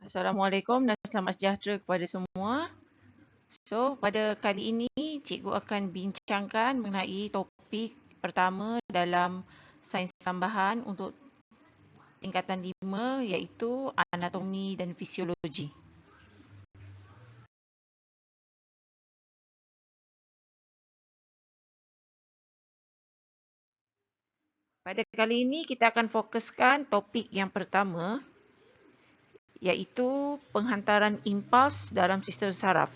Assalamualaikum dan selamat sejahtera kepada semua. So, pada kali ini cikgu akan bincangkan mengenai topik pertama dalam sains tambahan untuk tingkatan 5 iaitu anatomi dan fisiologi. Pada kali ini kita akan fokuskan topik yang pertama iaitu penghantaran impuls dalam sistem saraf.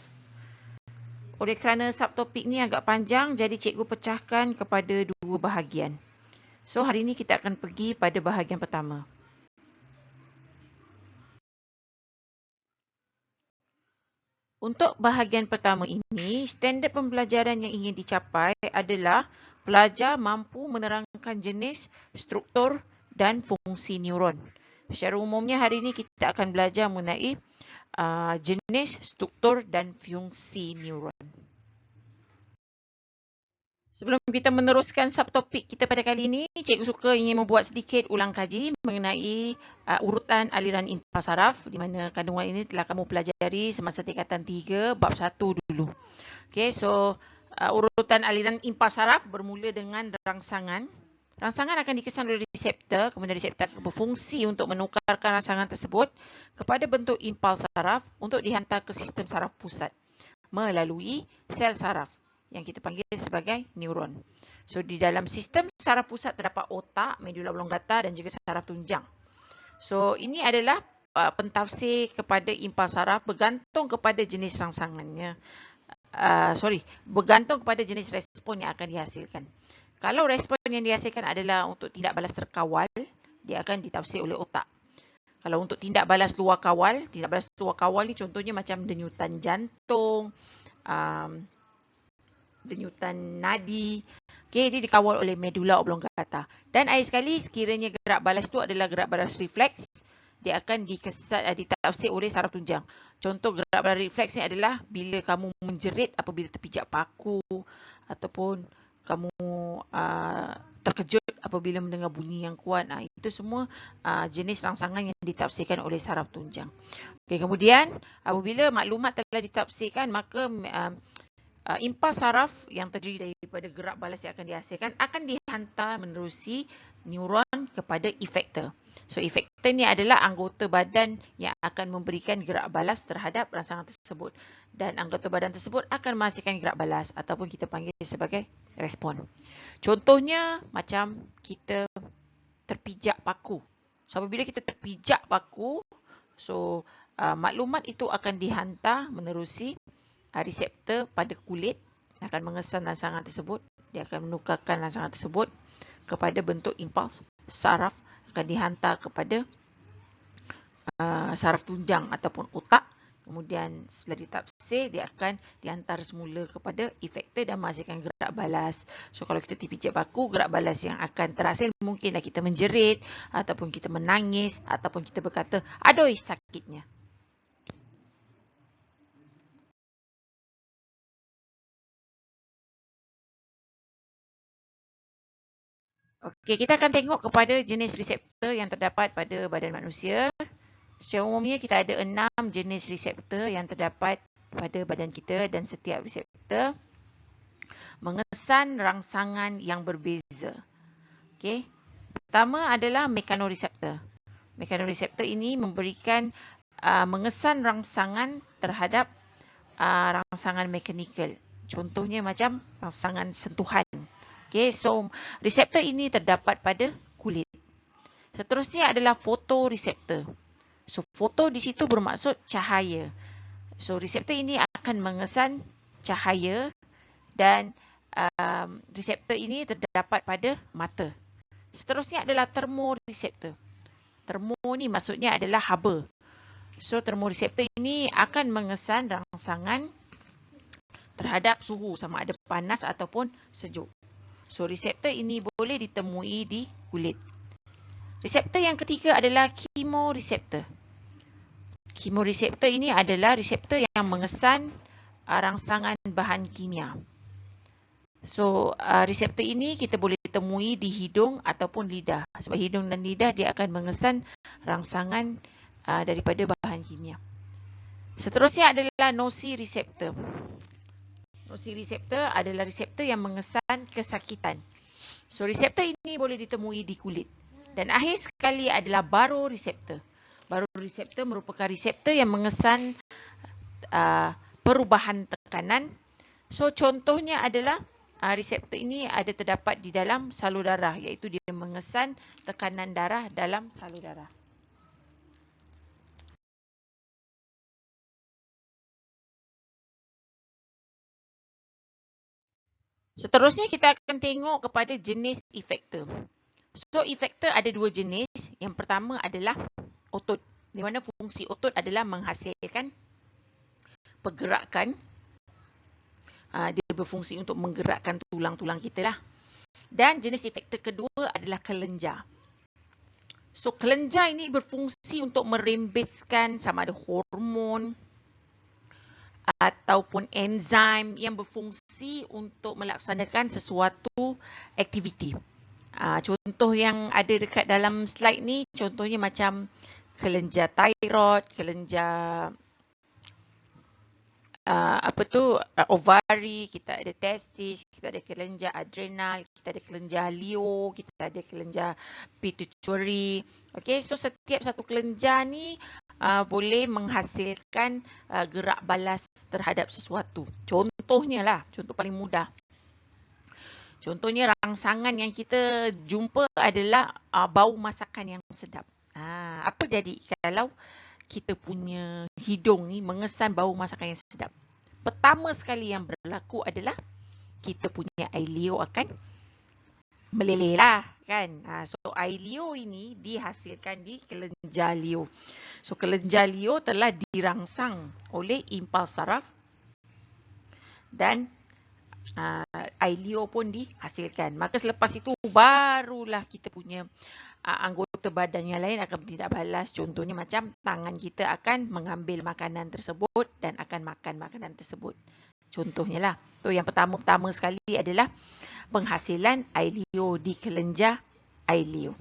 Oleh kerana subtopik ni agak panjang, jadi cikgu pecahkan kepada dua bahagian. So, hari ini kita akan pergi pada bahagian pertama. Untuk bahagian pertama ini, standard pembelajaran yang ingin dicapai adalah pelajar mampu menerangkan jenis, struktur dan fungsi neuron. Secara umumnya hari ini kita akan belajar mengenai jenis, struktur dan fungsi neuron. Sebelum kita meneruskan subtopik kita pada kali ini, cikgu suka ingin membuat sedikit ulang kaji mengenai urutan aliran impuls saraf di mana kandungan ini telah kamu pelajari semasa tingkatan 3 bab 1 dulu. Okey, so urutan aliran impuls saraf bermula dengan rangsangan. Rangsangan akan dikesan oleh reseptor, kemudian reseptor berfungsi untuk menukarkan rangsangan tersebut kepada bentuk impuls saraf untuk dihantar ke sistem saraf pusat melalui sel saraf yang kita panggil sebagai neuron. So, di dalam sistem saraf pusat terdapat otak, medula oblongata dan juga saraf tunjang. So, ini adalah pentafsir kepada impuls saraf bergantung kepada jenis rangsangannya. Bergantung kepada jenis respon yang akan dihasilkan. Kalau respon yang dihasilkan adalah untuk tindak balas terkawal, dia akan ditafsir oleh otak. Kalau untuk tindak balas luar kawal ni contohnya macam denyutan jantung, denyutan nadi. Okey, dia dikawal oleh medula oblongata. Dan akhir sekali, sekiranya gerak balas itu adalah gerak balas refleks, dia akan ditafsir oleh saraf tunjang. Contoh gerak balas refleks ni adalah bila kamu menjerit apabila terpijak paku ataupun kamu terkejut apabila mendengar bunyi yang kuat. Itu semua jenis rangsangan yang ditafsirkan oleh saraf tunjang. Okey, kemudian apabila maklumat telah ditafsirkan, maka impuls saraf yang terdiri daripada gerak balas yang akan dihasilkan akan dihantar menerusi neuron kepada efektor. So, efektor ni adalah anggota badan yang akan memberikan gerak balas terhadap rangsangan tersebut. Dan anggota badan tersebut akan menghasilkan gerak balas ataupun kita panggil sebagai respon. Contohnya macam kita terpijak paku. So, apabila kita terpijak paku, so maklumat itu akan dihantar menerusi reseptor pada kulit, akan mengesan rangsangan tersebut. Dia akan menukarkan rangsangan tersebut kepada bentuk impuls saraf, akan dihantar kepada saraf tunjang ataupun otak. Kemudian setelah ditafsir, dia akan dihantar semula kepada efektor dan menghasilkan gerak balas. So, kalau kita terpijak baku, gerak balas yang akan terhasil mungkinlah kita menjerit ataupun kita menangis ataupun kita berkata, "Aduh, sakitnya." Okey, kita akan tengok kepada jenis reseptor yang terdapat pada badan manusia. Secara umumnya kita ada 6 jenis reseptor yang terdapat pada badan kita dan setiap reseptor mengesan rangsangan yang berbeza. Okey. Pertama adalah mekanoreseptor. Mekanoreseptor ini memberikan mengesan rangsangan terhadap rangsangan mekanikal. Contohnya macam rangsangan sentuhan. Okay, so reseptor ini terdapat pada kulit. Seterusnya adalah fotoreseptor. So, foto di situ bermaksud cahaya. So, reseptor ini akan mengesan cahaya dan reseptor ini terdapat pada mata. Seterusnya adalah termoreseptor. Termo ni maksudnya adalah haba. So, termoreseptor ini akan mengesan rangsangan terhadap suhu sama ada panas ataupun sejuk. So, reseptor ini boleh ditemui di kulit. Reseptor yang ketiga adalah kemoreseptor. Kemoreseptor ini adalah reseptor yang mengesan rangsangan bahan kimia. So, reseptor ini kita boleh temui di hidung ataupun lidah. Sebab hidung dan lidah dia akan mengesan rangsangan daripada bahan bahan kimia. Seterusnya adalah nociceptor. Nociceptor adalah reseptor yang mengesan kesakitan. So, reseptor ini boleh ditemui di kulit. Dan akhir sekali adalah baroreseptor. Baroreseptor merupakan reseptor yang mengesan perubahan tekanan. So, contohnya adalah reseptor ini ada terdapat di dalam salur darah, iaitu dia mengesan tekanan darah dalam salur darah. Seterusnya kita akan tengok kepada jenis efektor. So, efektor ada dua jenis. Yang pertama adalah otot, di mana fungsi otot adalah menghasilkan pergerakan. Dia berfungsi untuk menggerakkan tulang-tulang kita lah. Dan jenis efektor kedua adalah kelenjar. So, kelenjar ini berfungsi untuk merembeskan sama ada hormon ataupun enzim yang berfungsi untuk melaksanakan sesuatu aktiviti. Contoh yang ada dekat dalam slide ni, contohnya macam kelenjar thyroid, kelenjar ovari, kita ada testis, kita ada kelenjar adrenal, kita ada kelenjar leo, kita ada kelenjar pituitary. Okay, so setiap satu kelenjar ni boleh menghasilkan gerak balas terhadap sesuatu. Contohnya lah, contoh paling mudah. Contohnya rangsangan yang kita jumpa adalah bau masakan yang sedap. Apa jadi kalau kita punya hidung ni mengesan bau masakan yang sedap? Pertama sekali yang berlaku adalah kita punya air liur akan meleleh lah, kan? So air liur ini dihasilkan di kelenjar liur. So kelenjar liur telah dirangsang oleh impuls saraf dan air liur pun dihasilkan. Maka selepas itu barulah kita punya anggota badan yang lain akan bertindak balas. Contohnya macam tangan kita akan mengambil makanan tersebut dan akan makan makanan tersebut. Contohnya lah. So, yang pertama sekali adalah penghasilan air liur di kelenjar air liur.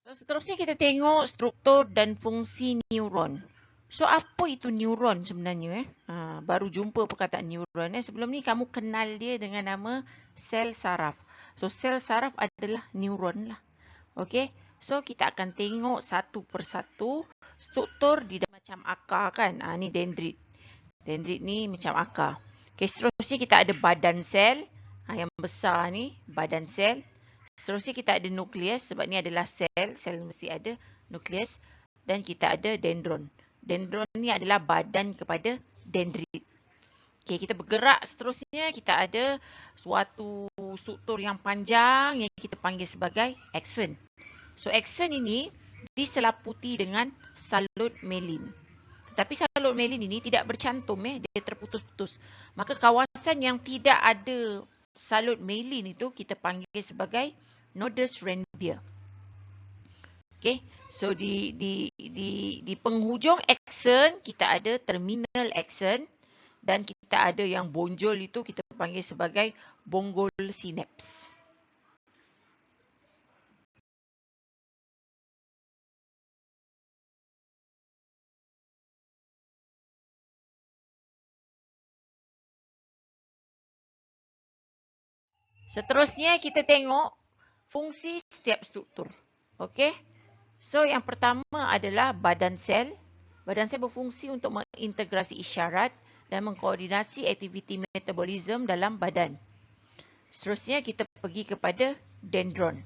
So, seterusnya kita tengok struktur dan fungsi neuron. So, apa itu neuron sebenarnya? Baru jumpa perkataan neuron. Sebelum ni kamu kenal dia dengan nama sel saraf. So, sel saraf adalah neuron lah. Okay. So, kita akan tengok satu persatu struktur di dalam macam akar kan. Ni dendrit. Dendrit ni macam akar. Okay, seterusnya kita ada badan sel. Yang besar ni, badan sel. Seterusnya kita ada nukleus sebab ni adalah sel. Sel mesti ada nukleus. Dan kita ada dendron. Dendron ni adalah badan kepada dendrit. Okay, kita bergerak seterusnya. Kita ada suatu struktur yang panjang yang kita panggil sebagai axon. So, axon ini diselaputi dengan salut melin. Tetapi salut melin ini tidak bercantum. Dia terputus-putus. Maka kawasan yang tidak ada salut melin itu kita panggil sebagai nodus renvia. Okay, so di penghujung axon kita ada terminal axon dan kita ada yang bonjol itu kita panggil sebagai bonggol sinaps. Seterusnya kita tengok fungsi setiap struktur. Okey. So yang pertama adalah badan sel. Badan sel berfungsi untuk mengintegrasi isyarat dan mengkoordinasi aktiviti metabolisme dalam badan. Seterusnya kita pergi kepada dendron.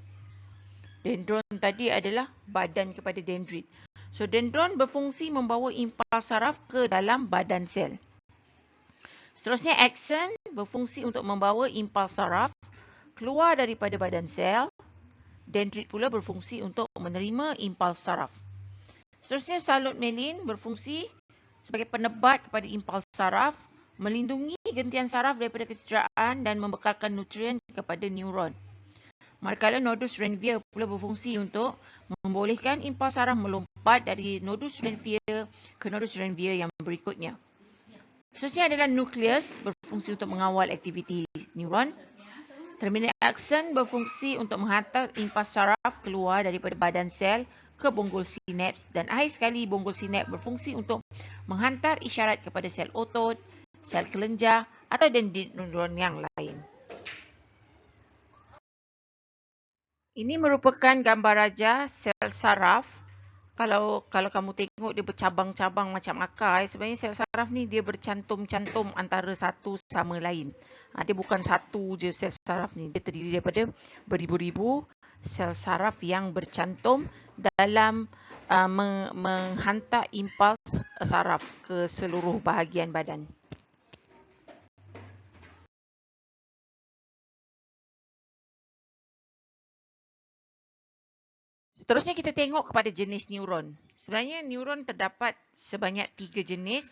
Dendron tadi adalah badan kepada dendrit. So dendron berfungsi membawa impuls saraf ke dalam badan sel. Seterusnya axon berfungsi untuk membawa impuls saraf keluar daripada badan sel. Dendrit pula berfungsi untuk menerima impuls saraf. Seterusnya salut melin berfungsi sebagai penebat kepada impuls saraf, melindungi gentian saraf daripada kecederaan dan membekalkan nutrien kepada neuron. Manakala nodus renvia pula berfungsi untuk membolehkan impuls saraf melompat dari nodus renvia ke nodus renvia yang berikutnya. Seterusnya adalah nukleus berfungsi untuk mengawal aktiviti neuron. Terminal akson berfungsi untuk menghantar impas saraf keluar daripada badan sel ke bonggol sinaps, dan akhir sekali bonggol sinaps berfungsi untuk menghantar isyarat kepada sel otot, sel kelenjar atau dendrit neuron yang lain. Ini merupakan gambar raja sel saraf. Kalau kamu tengok dia bercabang-cabang macam akar, sebenarnya sel saraf ni dia bercantum-cantum antara satu sama lain. Dia bukan satu je sel saraf ni, dia terdiri daripada beribu-ribu sel saraf yang bercantum dalam menghantar impuls saraf ke seluruh bahagian badan. Seterusnya kita tengok kepada jenis neuron. Sebenarnya neuron terdapat sebanyak 3 jenis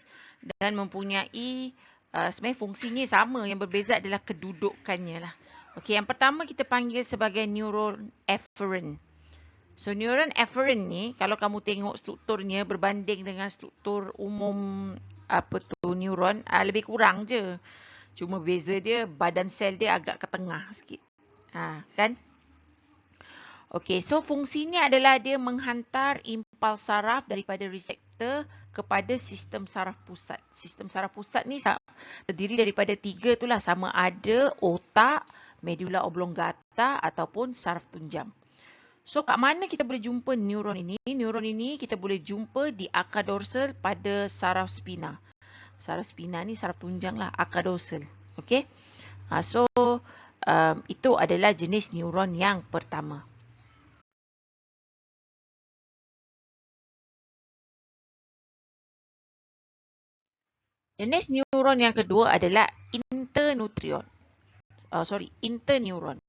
dan mempunyai sebenarnya fungsinya sama, yang berbeza adalah kedudukannya lah. Okey, yang pertama kita panggil sebagai neuron efferent. So neuron efferent ni kalau kamu tengok strukturnya berbanding dengan struktur umum neuron, lebih kurang je. Cuma beza dia badan sel dia agak ke tengah sikit. Kan? Okey, so fungsinya adalah dia menghantar impuls saraf daripada reseptor kepada sistem saraf pusat. Sistem saraf pusat ni terdiri daripada 3 itulah, sama ada otak, medula oblongata ataupun saraf tunjang. So kat mana kita boleh jumpa neuron ini? Neuron ini kita boleh jumpa di akar dorsal pada saraf spina. Saraf spina ni saraf tunjang lah, akar dorsal. Okey. So itu adalah jenis neuron yang pertama. Jenis neuron yang kedua adalah interneuron. Interneuron.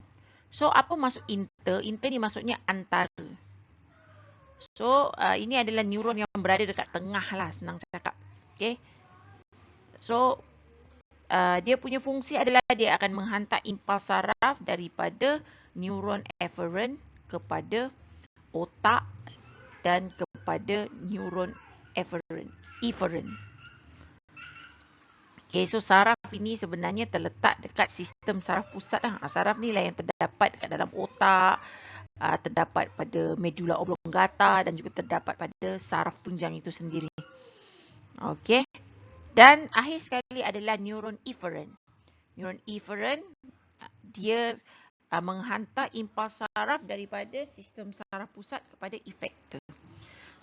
So, apa maksud inter? Inter ni maksudnya antara. So, ini adalah neuron yang berada dekat tengah lah, senang cakap. Okay. So, dia punya fungsi adalah dia akan menghantar impuls saraf daripada neuron efferent kepada otak dan kepada neuron efferent. Okay, so saraf ini sebenarnya terletak dekat sistem saraf pusat lah. Saraf ni lah yang terdapat dekat dalam otak, terdapat pada medula oblongata dan juga terdapat pada saraf tunjang itu sendiri. Okay. Dan akhir sekali adalah neuron efferent. Neuron efferent dia menghantar impuls saraf daripada sistem saraf pusat kepada efektor.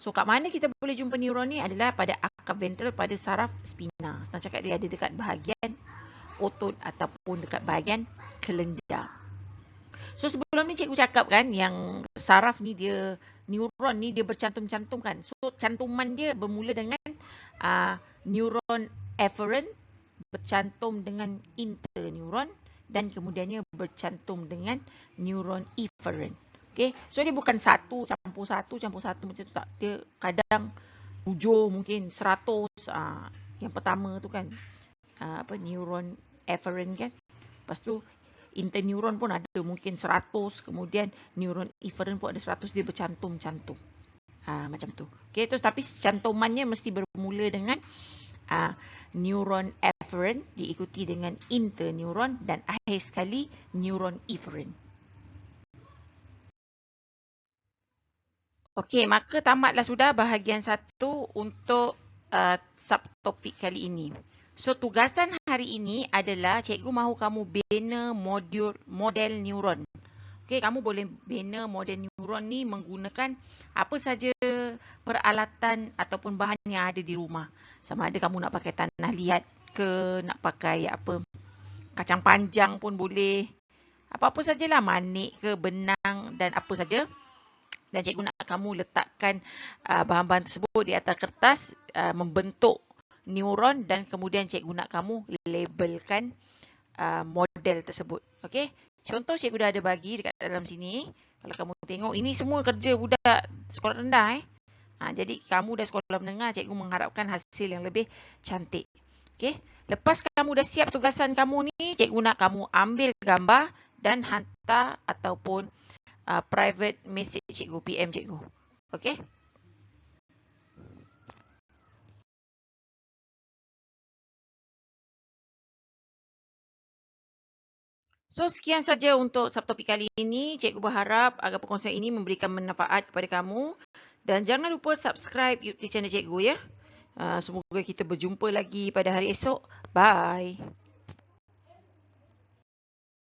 So kat mana kita boleh jumpa neuron ni adalah pada akar ventral pada saraf spina. Senang cakap dia ada dekat bahagian otot ataupun dekat bahagian kelenjar. So sebelum ni cikgu cakap kan yang saraf ni dia, neuron ni dia bercantum-cantum kan. So cantuman dia bermula dengan neuron efferent bercantum dengan interneuron dan kemudiannya bercantum dengan neuron efferent. Okay, so dia bukan satu campur satu macam tu tak. Dia kadang 7 mungkin 100. Yang pertama tu kan neuron efferent kan. Lepas tu interneuron pun ada mungkin 100, kemudian neuron efferent pun ada 100, dia bercantum-cantum. Macam tu. Okay, terus tapi cantumannya mesti bermula dengan neuron efferent diikuti dengan interneuron dan akhir sekali neuron efferent. Okey, maka tamatlah sudah bahagian 1 untuk subtopik kali ini. So, tugasan hari ini adalah cikgu mahu kamu bina model neuron. Okey, kamu boleh bina model neuron ni menggunakan apa saja peralatan ataupun bahan yang ada di rumah. Sama ada kamu nak pakai tanah liat ke, nak pakai kacang panjang pun boleh. Apa-apa sajalah, manik ke, benang dan apa saja. Dan cikgu nak kamu letakkan bahan-bahan tersebut di atas kertas, membentuk neuron dan kemudian cikgu nak kamu labelkan model tersebut. Okey. Contoh cikgu dah ada bagi dekat dalam sini. Kalau kamu tengok, ini semua kerja budak sekolah rendah. Jadi kamu dah sekolah menengah, cikgu mengharapkan hasil yang lebih cantik. Okey. Lepas kamu dah siap tugasan kamu ni, cikgu nak kamu ambil gambar dan hantar ataupun private message cikgu, PM cikgu. Okey. So, sekian saja untuk subtopik kali ini. Cikgu berharap agar perkongsian ini memberikan manfaat kepada kamu. Dan jangan lupa subscribe YouTube channel cikgu ya. Semoga kita berjumpa lagi pada hari esok. Bye.